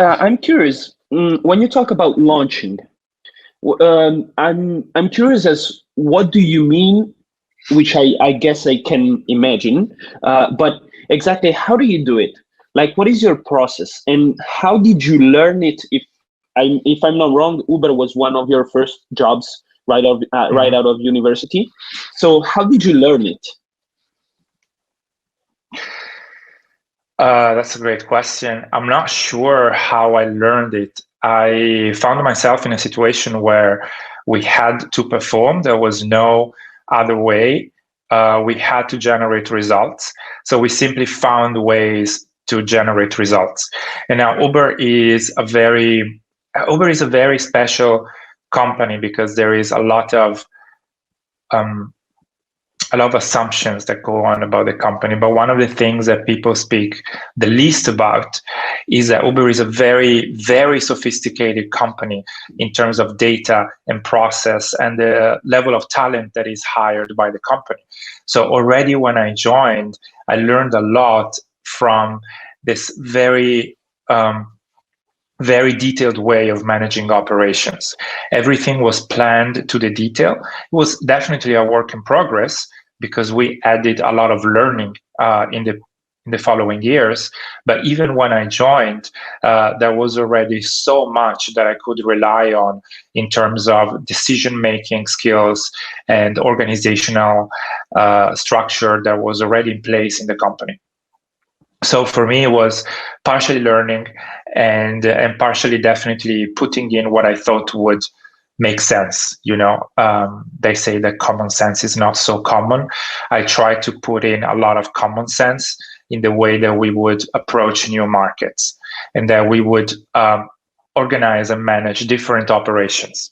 I'm curious, when you talk about launching, I'm curious as what do you mean, which I guess I can imagine, but exactly how do you do it? Like, what is your process, and how did you learn it? If I'm not wrong, Uber was one of your first jobs right Mhm. out of university. So how did you learn it? That's a great question. I'm not sure how I learned it. I found myself in a situation where we had to perform. There was no other way. We had to generate results. So we simply found ways to generate results. And now Uber is a very special company because there is um, a lot of assumptions that go on about the company. But one of the things that people speak the least about is that Uber is a very, very sophisticated company in terms of data and process and the level of talent that is hired by the company. So already when I joined, I learned a lot from this very detailed way of managing operations. Everything was planned to the detail. It was definitely a work in progress because we added a lot of learning in the following years. But even when I joined, there was already so much that I could rely on in terms of decision-making skills and organizational structure that was already in place in the company. So for me, it was partially learning and partially definitely putting in what I thought would make sense. They say that common sense is not so common. I try to put in a lot of common sense in the way that we would approach new markets and that we would organize and manage different operations.